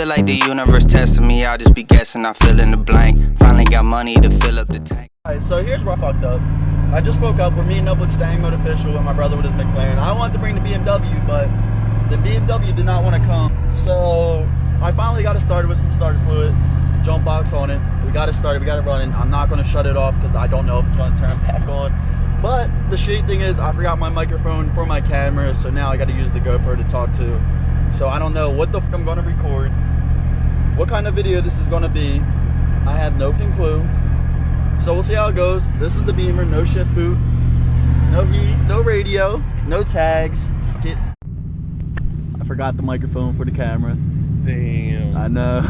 feel like the universe testing me. I'll just be guessing, I fill in the blank. Finally got money to fill up the tank. Alright, so here's where I fucked up. I just woke up. We're meeting up with Stangmode official and my brother with his McLaren. I wanted to bring the BMW, but the BMW did not want to come. So I finally got it started with some starter fluid, jump box on it. We got it started, we got it running. I'm not going to shut it off because I don't know if it's going to turn back on. But the shitty thing is I forgot my microphone for my camera, so now I got to use the GoPro to talk to. So I don't know what the fuck I'm going to record, what kind of video this is going to be. I have no fucking clue. So we'll see how it goes. This is the Beamer, no shift boot, no heat, no radio, no tags. Fuck it. I forgot the microphone for the camera. Damn. I know.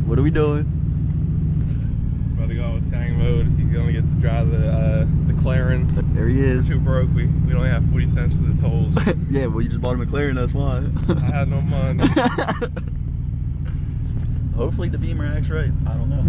What are we doing? About to go with Stangmode. He's gonna get to drive the McLaren. There he is. We're too broke. We only have 40 cents for the tolls. Yeah, well, you just bought a McLaren, that's why. I had no money. Hopefully the Beamer acts right. I don't know.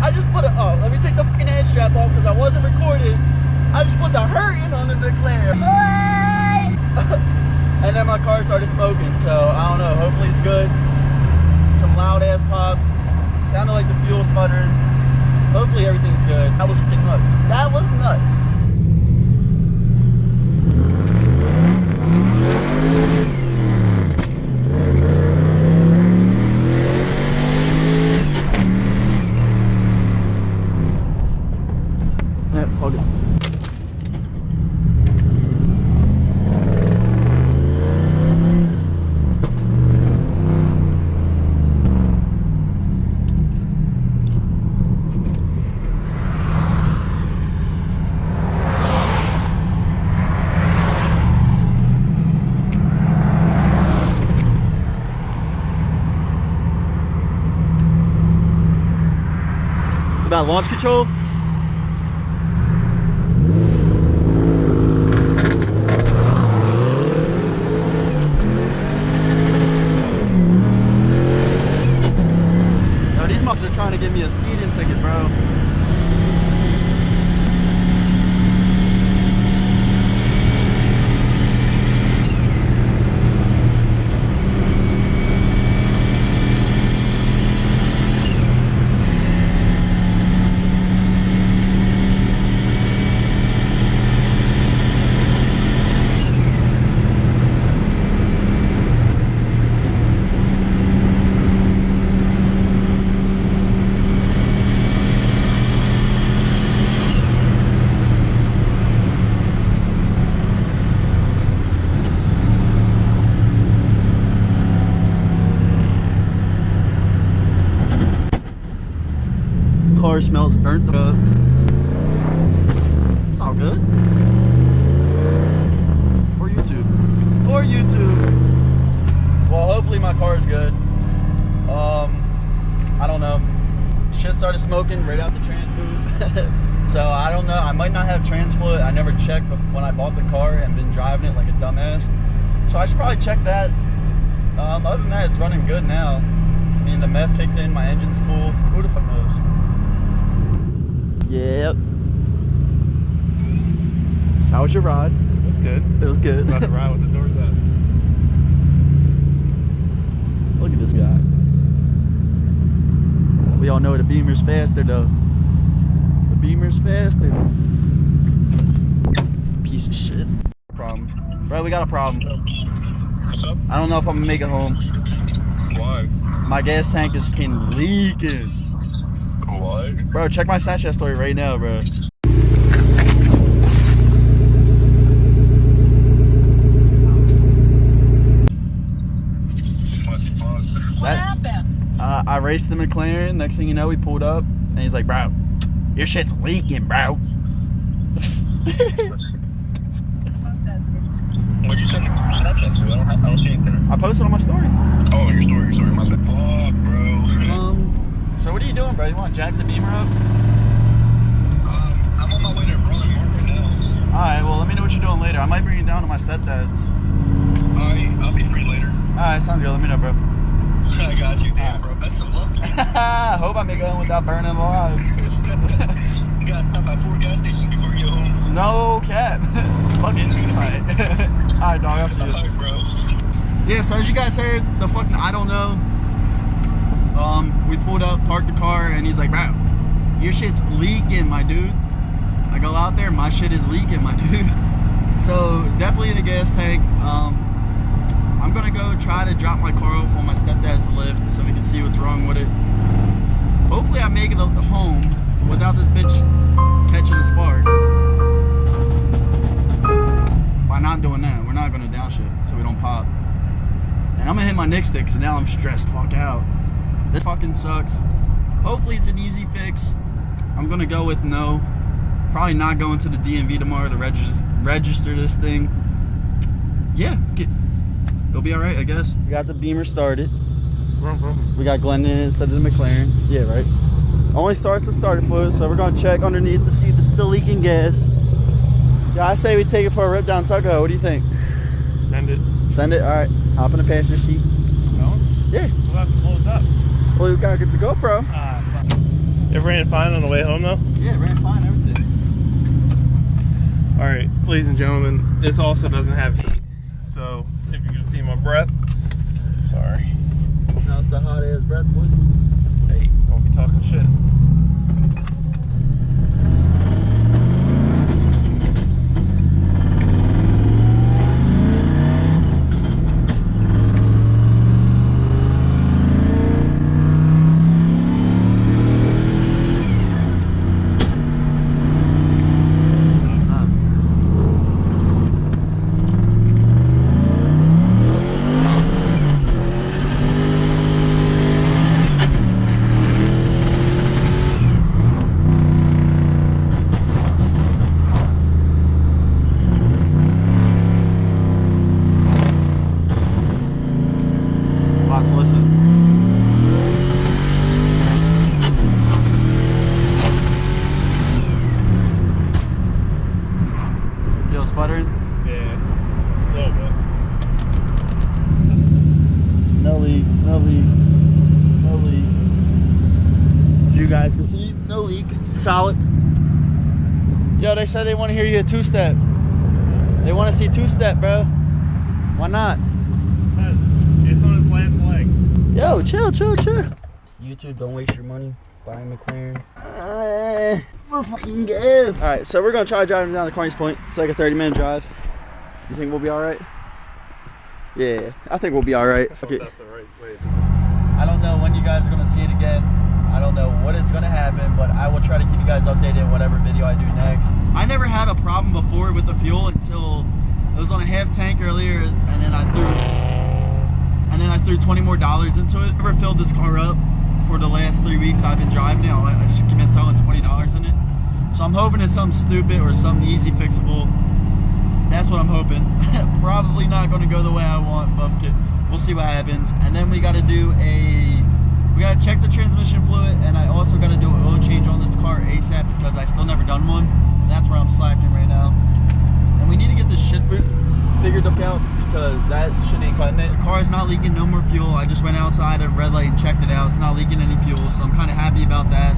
I just put let me take the fucking head strap off because I wasn't recording. I just put the hurting on the McLaren. And then my car started smoking, so I don't know, hopefully it's good. Some loud ass pops. Sounded like the fuel sputtering. Hopefully everything's good. That was freaking nuts. That was nuts. Fuck it. About launch control? They're trying to give me a speeding ticket, bro. Car smells burnt up. It's all good. For YouTube. For YouTube. Well, hopefully my car is good. I don't know. Shit started smoking right out the trans boot. So I don't know. I might not have trans fluid. I never checked when I bought the car and been driving it like a dumbass. So I should probably check that. Other than that, it's running good now. I mean, the meth kicked in. My engine's cool. Who the fuck knows? Yep. So how was your ride? It was good. It was good. About to ride with the doors up. Look at this guy. We all know the Beamer's faster though. The Beamer's faster. Piece of shit. Problem. Bro, we got a problem. What's up? I don't know if I'm gonna make it home. Why? My gas tank is fucking leaking. What? Bro, check my Snapchat story right now, bro. What happened? I raced the McLaren. Next thing you know, we pulled up, and he's like, "Bro, your shit's leaking, bro." What'd you send Snapchat to? I don't see anything. I posted on my story. Oh, your story. My bad. Fuck, bro. So what are you doing, bro? You want to jack the Beamer up? I'm on my way to Rolling Mark right now. Alright, well, let me know what you're doing later. I might bring you down to my stepdad's. I'll be free later. Alright, sounds good. Let me know, bro. I got you, damn, bro. Best of luck. I hope I make it home without burning alive. You gotta stop at 4 gas stations before you get home. No cap. Fucking alright. Alright, dog. I'll see you. Alright, bro. Yeah, so as you guys heard, the fucking I don't know. We pulled up, parked the car, and he's like, "Bro, your shit's leaking, my dude." I go out there, my shit is leaking, my dude. So definitely the gas tank. I'm gonna go try to drop my car off on my stepdad's lift so we can see what's wrong with it. Hopefully I make it home without this bitch catching a spark. By not doing that, we're not gonna downshift so we don't pop. And I'm gonna hit my Nick stick because now I'm stressed fuck out. This fucking sucks. Hopefully it's an easy fix. I'm gonna go with no. Probably not going to the DMV tomorrow to register this thing. Yeah, it'll be alright, I guess. We got the Beamer started. We got Glenn in it instead of the McLaren. Yeah, right. Only starts the starter fluid, so we're gonna check underneath to see if it's still leaking gas. Yeah, I say we take it for a rip down Tuckahoe. What do you think? Send it. Send it? Alright. Hop in the passenger seat. No? Yeah. We'll have to close up. Well, we gotta get the GoPro. It ran fine on the way home though? Yeah, it ran fine, everything. Alright, ladies and gentlemen, this also doesn't have heat. So, if you can see my breath, sorry. Now it's the hot ass breath, boy. Hey, don't be talking shit. Watch, listen. Feel sputtering? Yeah, a little bit. No leak, no leak, no leak. As you guys can see, no leak. Solid. Yo, they said they want to hear you a two-step. They want to see two-step, bro. Why not? It's on its last leg. Yo, chill. YouTube, don't waste your money. Buy a McLaren. We'll fucking go. Alright, so we're going to try driving down to Carney's Point. It's like a 30-minute drive. You think we'll be alright? Yeah, I think we'll be alright. Okay. That's the right way. I don't know when you guys are going to see it again. I don't know what is going to happen, but I will try to keep you guys updated in whatever video I do next. I never had a problem before with the fuel until it was on a half tank earlier, and then I threw $20 more into it. I never filled this car up for the last 3 weeks I've been driving it. I just been throwing $20 in it. So I'm hoping it's something stupid or something easy fixable. That's what I'm hoping. Probably not going to go the way I want, but we'll see what happens. And then we got to check the transmission fluid, and I also got to do an oil change on this car ASAP because I still never done one. And that's where I'm slacking right now. And we need to get this shit figured out because that shit ain't cutting it. The car is not leaking no more fuel. I just went outside at a red light and checked it out. It's not leaking any fuel, so I'm kind of happy about that.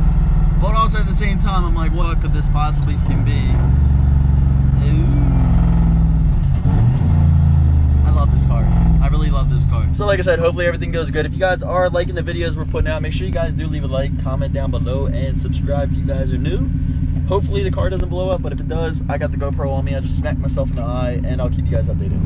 But also at the same time, I'm like, what could this possibly be? Ooh. love this car. I really love this car. So like I said, hopefully everything goes good. If you guys are liking the videos we're putting out, make sure you guys do leave a like, comment down below, and subscribe if you guys are new. Hopefully the car doesn't blow up, but if it does, I got the GoPro on me. I just smacked myself in the eye, and I'll keep you guys updated.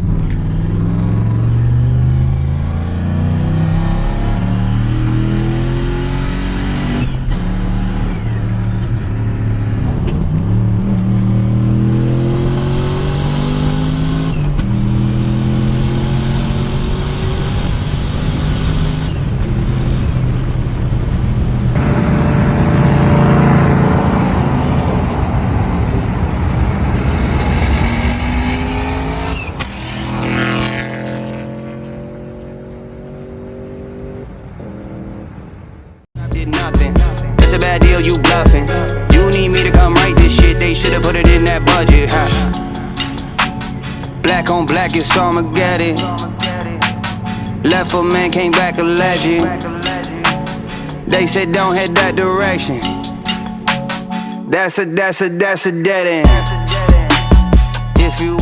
Nothing. It's a bad deal, you bluffing. You need me to come write this shit. They should've put it in that budget, huh? Black on black, it's Armageddon. Left a man, came back a legend. They said don't head that direction. That's a dead end. If you